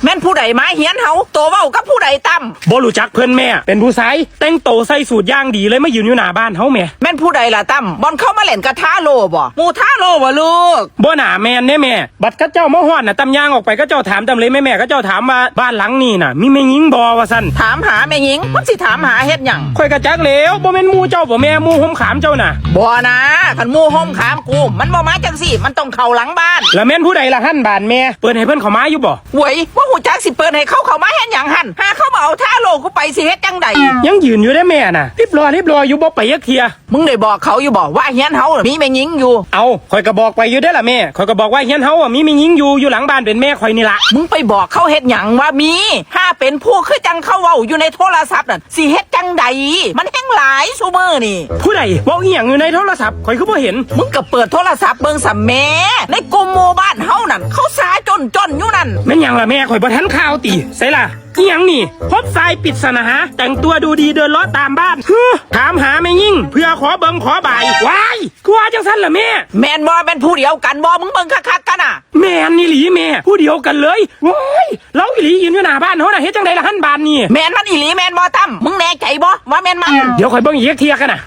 แม่นผู้ใดมาเฮียนเฮาโตเว้ากับผู้ใดตั้มบ่รู้จักเพิ่นแม่เป็นผู้ชายแต่งโตใส่สูทย่างดีเลยมายืนอยู่หน้าบ้านเฮาแม่แม่นผู้ใดล่ะตั้มบอลเข้ามาเล่นกระทาโลบ่หมู่ท่าโลบ่ลูกบ่หน้าแม่นแม่บัดกะเจ้ามาฮอดน่ะตำย่างออกไปก็เจ้าถามตำเลยแม่ก็เจ้าถามว่าบ้านหลังนี้น่ะมีแม่หญิงบ่ว่าซั่นถามหาแม่หญิงมันสิถามหาเฮ็ดหยังข่อยก็จักแล้วบ่แม่นหมู่เจ้าบ่แม่หมู่ห่มขามเจ้าน่ะบ่นะคันหมู่ห่มขามกูมันบ่มาจังซี่มันต้องเข้าหลังบ้านแล้วแม่นผู้ใดล่ะหั่นบ้านแม่เปิดให้เพิ่นเข้ามาอยู่บ่เว้ยบ่ฮู้จักสิเปิดให้เข้ามาเฮ็ดหยังหั่นหาเขามาเอาท่าโลกูไปสิเฮ็ดจังได๋ยังยืนอยู่ได้แม่น่ะรีบรออยู่บ่ไปยักเทียมึงได้บอกเขาอยู่บ่ว่าเฮียนเฮามีแม่หญิงอยู่เอาข่อยก็บอกไปอยู่ได้ล่ะแม่ข่อยก็บอกว่าเฮียนเฮามีแม่หญิงอยู่หลังบ้านเป็นแม่ข่อยนี่ล่ะมึงไปบอกเขาเฮ็ดหยังว่ามีถ้าเป็นผู้คือจังเขาเว้าอยู่ในโทรศัพท์นั่นสิเฮ็ดจังได๋มันแฮงหลายซุมื้อนี่ผู้ใดเว้าอีหยังอยู่ในโทรศัพท์ข่อยคือบ่เห็นมึงก็เปิดโทรศัพท์เบิ่งซะแม่ในกลุ่มหมู่บ้านเฮานั่นเขาสาจนอยู่นั่นแม่นหยังล่ะแม่ข่อยบ่ทันข่าวติไสล่ะอีหยังนี่พบทรายปริศนาแต่งตัวดูดีเดินล้อตามบ้านถามหาแม่ยิ่งเพื่อขอเบิ่งขอบ่ายว้ายกลัวจังซั่นล่ะแม่แม่นบ่เป็นผู้เดียวกันบ่มึงเบิ่งคักๆกันน่ะแม่นนี่หลีแม่ผู้เดียวกันเลยว้ายเราอีหลียืนอยู่หน้าบ้านเฮาน่ะเฮ็ดจังได๋ล่ะหั่นบ้านนี่แม่นมันอีหลีแม่นบ่ตั้มมึงแน่ใจบ่ว่าแม่นมันเดี๋ยวข่อยเบิ่งอีกเทียกันน่ะ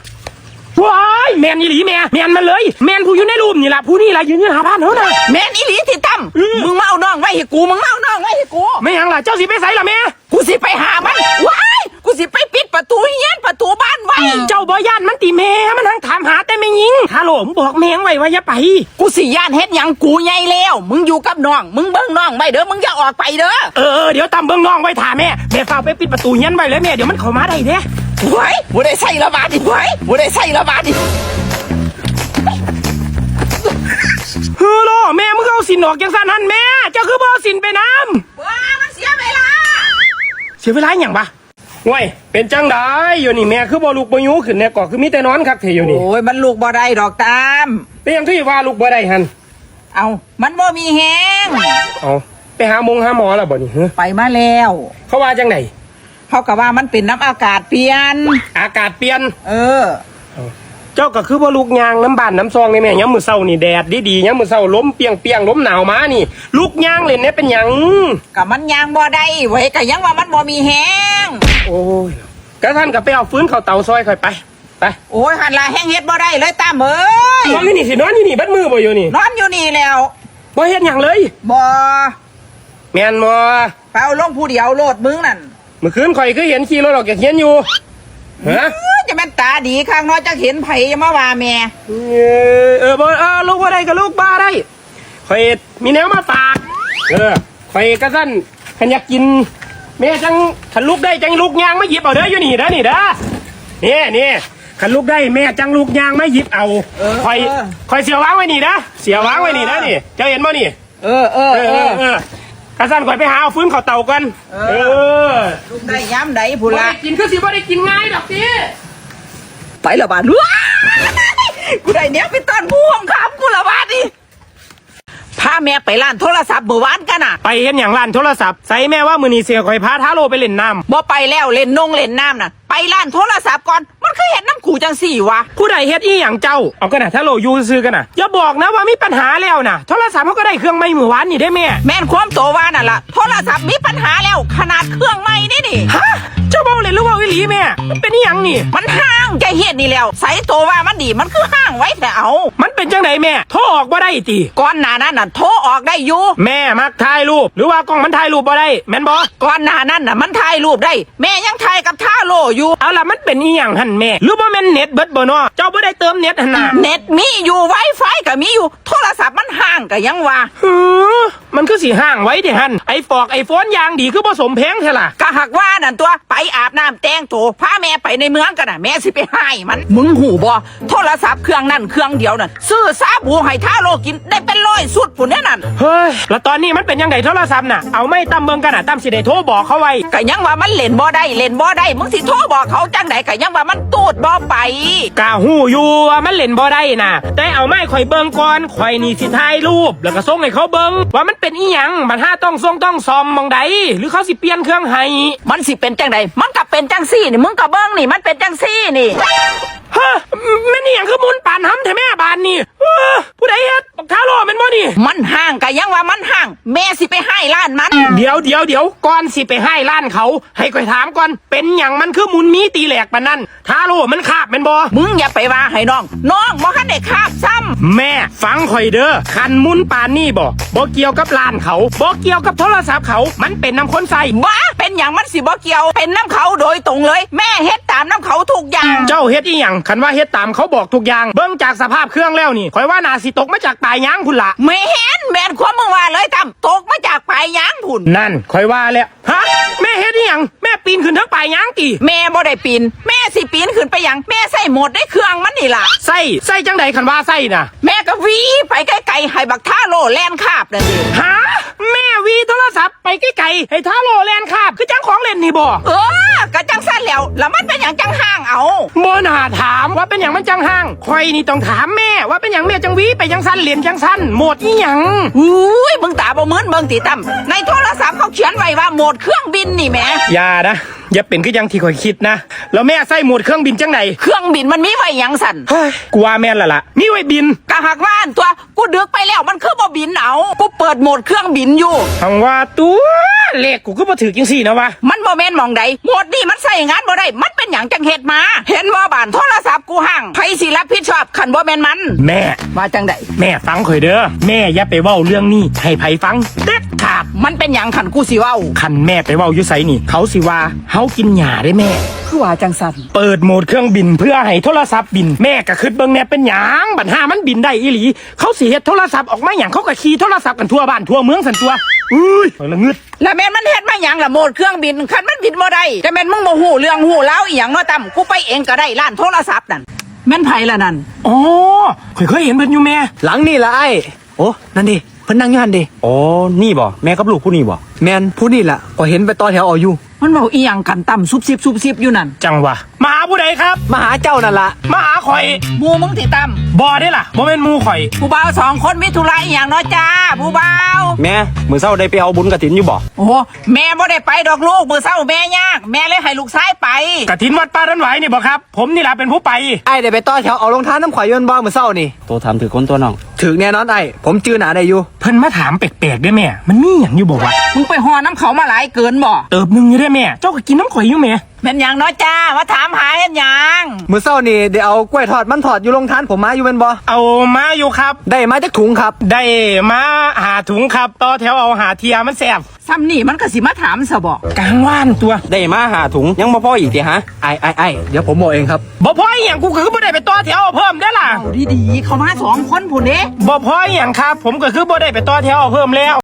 ว้ายแม่นอีหลีแม่นมันเลยแม่นผู้อยู่ในรูปนี่ล่ะผู้นี่ล่ะยืนอยู่หน้าบ้านเฮาน่ะแม่นอีหลีที่ตั้มมึงมาเอาน้องไว้ให้กูไม่หยังล่ะเจ้าสิไปไสล่ะแม่กูสิไปหามันว้ายกูสิไปปิดประตูเฮียนประตูบ้านไว้เจ้าบ่ย่านมันติแม่มันทั้งถามหาแต่แม่หญิงฮัลโหลมึงบอกแม่งไว้ว่าอย่าไปกูสิย่านเฮ็ดหยังกูใหญ่แล้วมึงอยู่กับน้องมึงเบิ่งน้องไว้เด้อมึงอย่าออกไปเด้อเดี๋ยวตำเบิ่งน้องไว้ท่าแม่เฝ้าไปปิดประตูเฮียนไว้เลยแม่เดี๋ยวมันเข้ามาได้เด้เฮ้ยบ่ได้ใส่ละบาดดิเฮ้ยบ่ได้ใส่ละบาดดิฮัลโหลแม่มึงเอาสินออกจังซั่นหั่นแม่เจ้าคือบ่เอาสินไปนำว้ามันเสียเวลาหยังปะง่วยเป็นจังไดอยู่นี่แม่คือบ่ลุกบ่ยูขึ้นแน่ก็คือมีแต่นอนคักเทอยู่นี่โอ้ยมันลุกบ่ได้ดอกตามเป็นยังที่ว่าลุกบ่ได้หั่นเอามันบ่มีแฮงเอาไปหาหมอแล้วบ่นี่ไปมาแล้วเขาว่าจังได๋เขาก็ว่ามันเป็นน้ำอากาศเปลี่ยนเจ้าก็คือบ่ลูกยางน้ำบ้านน้ำซองนี่แม่ยามมื้อเช้านี่แดดดีๆยามมื้อเช้าลมเปียงลมหนาวมานี่ลูกยางเล่นเนี่ยเป็นหยังก็มันยางบ่ได้เว้ยก็ยังว่ามันบ่มีแฮงโอ้ยกะท่านก็ไปเอาฟืนเข้าเตาซอยค่อยไปโอ้ยหั่นล่ะแฮงเฮ็ดบ่ได้เลยตามเอ้ยนอนอยู่นี่สินอนอยู่นี่บัดมือบ่อยู่นี่นอนอยู่นี่แล้วบ่เฮ็ดหยังเลยบ่แม่นบ่ไปเอาลงผู้เดียวโลดมึงนั่นเมื่อคืนข่อยคือเห็นขี่รถออกจากเฮียนอยู่ฮะจะแม่นตาดีข้างน้อยจะเห็นไผมาว่าแม่ลูกว่าได้กับลูกบ้าได้ข่อยมีแนวมาฝากข่อยกระสั้นขันอยากกินแม่จังขันลูกได้จังลูกยางไม่หยิบเอาเด้ออยู่นี่เด้อนี่ขันลูกได้แม่จังลูกยางไม่หยิบเอาข่อยเสียวางไว้นี่นะเสียวางไว้นี่นะนี่เจ้าเห็นมั้ยนี่กระสั้นข่อยไปหาเอาฟื้นข้าวเต่ากันลูกได้ย้ำได้ผู้ละกินคือสิบ่ได้กินง่ายดอกสิไปละบาทกูได้เนี้ยไปต้นผู้ห้องคำกูละบาทดิพาแม่ไปร้านโทรศัพท์เมื่อวานกันน่ะไปเห็นอย่างร้านโทรศัพท์ใส่แม่ว่ามือนีเสียข่อยพาท้าโลไปเล่นน้ำบ่ไปแล้วเล่นน้ำน่ะไปร้านโทรศัพท์ก่อนมันคือเห็นน้ำขู่จังสี่วะผู้ใดเฮ็ดอีหยังเจ้าเอากันน่ะถ้าโลยูซื้อกันน่ะอย่าบอกนะว่ามีปัญหาแล้วน่ะโทรศัพท์เขาก็ได้เครื่องใหม่เมื่อวานนี่ได้แม่นความโตวาน่ะล่ะโทรศัพท์มีปัญหาแล้วขนาดเครื่องใหม่นี่ฮะเจ้าบอกเลยหรือว่าอีหลีแม่มันเป็นอีหยังนี่มันห่างใจเฮ็ดนี่แล้วใส่โตว่ามันดีมันคือห่างไว้แต่เอามันเป็นจังไดแม่โทรออกบ่ได้ติก่อนหน้านั้นน่ะโทรออกได้อยู่แม่มักถ่ายรูปหรือว่ากล้องมันถ่ายรูปบ่ได้แม่นบ่ก่อนหน้านั้นน่ะมันถ่ายรูปได้แม่ยังถ่ายกับท่าโลอยู่เอาล่ะมันเป็นอีหยังหั่นแม่หรือบ่แม่นเน็ตเบิดบ่เนาะเจ้าบ่ได้เติมเน็ตหั่นน่ะเน็ตมีอยู่ Wi-Fi ก็มีอยู่โทรศัพท์มันห่างก็ยังว่ามันคือสิห่างไว้ดิหั่นไอโฟนยางดีคือบ่สมแพงแท้ล่ะก็หักว่านั่นตัวไปอาบน้ำแต่งตัวพาแม่ไปในเมืองกันน่ะแม่สิไปให้มันมึงหูบ่โทรศัพท์เครื่องนั่นเครื่องเดียวนั่นซื้อซาบูให้ท่าโลกินได้เป็น100สุดพุ่นนั่นเฮ้ยแล้วตอนนี้มันเป็นยังไงโทรศัพท์น่ะเอาไม่ตำเบิ่งกันน่ะตำสิได้โทรบอกเขาไว้ก็ยังว่ามันเล่นบ่ได้มึงสิโทรบอกเขาจังไดก็ยังว่ามันตูดบ่ไปกะหู้อยู่ว่ามันเล่นบ่ได้น่ะแต่เอาไม่ข่อยเบิ่งก่อนข่อยนี่สิถ่ายรูปแล้วก็ส่งให้เขาเบิ่งว่ามันเป็นอีหยังมันห้าต้องซ่อมมองใดหรือเขาสิเปลี่ยนเครื่องให้มันสิเป็นจังไดมันก็เป็นจังซี่นี่มึงก็เบิ่งนี่มันเป็นจังซี่นี่ฮะแม่นี่หยังคือมุนปานหำแท้แม่บานนี่ ว้าผู้ใดเฮ็ดบักทาโร่แม่นบ่นี่ มันห่างก็ยังว่ามันห่าง แม่สิไปให้ล้านมัน เดี๋ยวก่อนสิไปให้ล้านเขาให้ข่อยถามก่อนเป็นหยังมันคือหมุนมีตีแหลกปานนั้นทาโร่มันคาบแม่นบ่ มึงอย่าไปว่าให้น้องบ่ทันได้คาบซ้ำ แม่ฟังข่อยเด้อคันหมุนปานนี่บ่เกี่ยวกับล้านเขาบ่เกี่ยวกับโทรศัพท์เขามันเป็นน้ำคนใส่ บ้าเป็นอย่างมันสิบ่เกี่ยวเป็นน้ำเขาโดยตรงเลย แม่เฮ็ดตามน้ำเขาทุกอย่าง เจ้าเฮ็ดอีหยังคันว่าเฮ็ดตามเขาบอกทุกอย่างเบิ่งจากสภาพเครื่องแล้วนี่ข่อยว่าน่าสิตกมาจากปลายยางพุ่นละ ไม่เห็นแม่นความมึงว่าเลยตั้มตกมาจากปลายยางพุ่น นั่นข่อยว่าแล้วฮะแม่เฮ็ดอีหยังแม่ปีนขึ้นทั้งปลายยางติ แม่บ่ได้ปีนแม่สิปีนขึ้นไปหยังแม่ใส่โหมดได้เครื่องมันนี่ล่ะ ใส่จังใดคันว่าใส่น่ะ แม่ก็หวีไปไกลๆให้บักท่าโลแล่นคาบนั่นเอง ฮะแม่วีโทรศัพท์ไปไกลๆให้ทาโร่แลนคาบคือจังของเล่นนี่บ่ ก็จังสั้นแล้วมันเป็นอย่างจังห่างเอา บ่น่าถามว่าเป็นหยังมันจังห่างข่อยนี่ต้องถามแม่ว่าเป็นหยังแม่จังวีไปจังสั้นเล่นจังสั้นโหมดอีหยัง อุ้ยมึงตาบ่เหมือนเบิ่งตีตั้มในโทรศัพท์เขาเขียนไว้ว่าโหมดเครื่องบินนี่แหม่ อย่านะอย่าเป็นคือยังที่ข่อยคิดนะแล้วแม่ใส่โหมดเครื่องบินจังไหน เครื่องบินมันมีไว้หยังสั่น เฮ้ยกูว่าแม่นละล่ะมีไว้บิน กะหักว่าอันตัวกูดึกไปแล้วมันคือบ่บินเอากูเปิดโหมดเครื่องบินอยู่ ทางว่าตัวเลขกูก็บ่ถือจังสี่นะวะ มันบ่แม่นหมองใดโหมดนี่มันใส่งานบ่ได้มันเป็นหยังจังเฮ็ดมา เห็นว่าบ้านโทรศัพท์กูห่างไผสิรับผิดชอบคันบ่แม่นมัน แม่ ว่าจังได แม่ฟังข่อยเด้อแม่อย่าไปเว้าเรื่องนี้ให้ไผฟังเด็ดขาด มันเป็นหยังคันกูสิเว้า คันแม่ไปเว้าอยู่ไสนี่ เขาสิว่าเฮากินหญ้าได้แม่ คือว่าจังสั่น เปิดโหมดเครื่องบินเพื่อให้โทรศัพท์บินแม่ก็คิดเบิ่งแน่เป็นหยังบัดหามันบินได้อีหลีเขาสิเฮ็ดโทรศัพท์ออกมาหยังเขาก็ขี่โทรศัพท์กันทั่วบ้านทั่วเมืองสันตัวอุ้ยละงึด แล้วแม่นมันเฮ็ดมาหยังล่ะโหมดเครื่องบินคันมันบินบ่ได้แต่แม่นมึงบ่ฮู้เรื่องฮู้แล้วอีหยังเนาะตั้มกูไปเองก็ได้ร้านโทรศัพท์นั่นแม่นไผล่ะนั่น อ๋อข่อยเคยเห็นเพิ่นอยู่แม่ หลังนี่ละไอ้โอ้นั่นดิเพิ่นนั่งอยู่หันดิ อ๋อ นี่บ่แม่กับลูกผู้นี่บ่ แมนผู้นี่ล่ะก็เห็นไปต่อแถวเอาอยู่ มันเว้าอีหยังกันตั้มซุบซิบอยู่นั่น จังวะมาหาผู้ใดครับ มาหาเจ้านั่นละ มาหาข่อย หมู่มึงติตั้ม บ่ได้ล่ะบ่แม่นหมู่ข่อย ผู้บ่าวสองคนมีธุระอีหยังเนาะจ้าผู้บ่าว แม่มื้อเช้าได้ไปเอาบุญกฐินอยู่บ่ โอ้โหแม่บ่ได้ไปดอกลูกมื้อเช้าแม่ยากแม่เลยให้ลูกชายไป กฐินวัดป่าดันไหวนี่บ่ครับ ผมนี่ล่ะเป็นผู้ไป ไอ้ได้ไปต่อแถวเอารองเท้าน้ำข่อยยนต์บ่มื้อเช้านี่ โตถามถือคนตัวน้อง ถึงแน่นอนไอ้ผมจื้อหนาได้อยู่ เพิ่นมาถามแปลกๆด้วยแม่ มันมีหยังอยู่บ่วะ มึงไปห่อน้ำเขามาหลายเกินบ่ เติบหนึงอยู่ได้แม่ เจ้าก็กินน้ำข่อยอยู่แม่ เป็นหยังเนาะจ้ามาถามหาเฮ็ดหยัง มื้อเช้านี่ได้เอากล้วยทอดมันทอดอยู่โรงทานผมมาอยู่เป็นบ่ เอามาอยู่ครับ ได้มาจากถุงครับ ได้มาหาถุงครับต่อแถวเอาหาเทียมันแซ่บ ซ้ำนี่มันก็สิมาถามซะบ่ กลางว่านตัว ได้มาหาถุงยังบ่พออีกติฮะ ไอ้เดี๋ยวผมบอกเองครับ บ่พออีหยังกูก็คือบ่ได้ไปต่อแถวเอาเพิ่มได้อล่ะ เอาดีๆเขามาสองคนพุ่นเด้ บ่พออีหยังครับ ผมก็คือบ่ได้ไปต่อแถวเอาเพิ่มแล้ว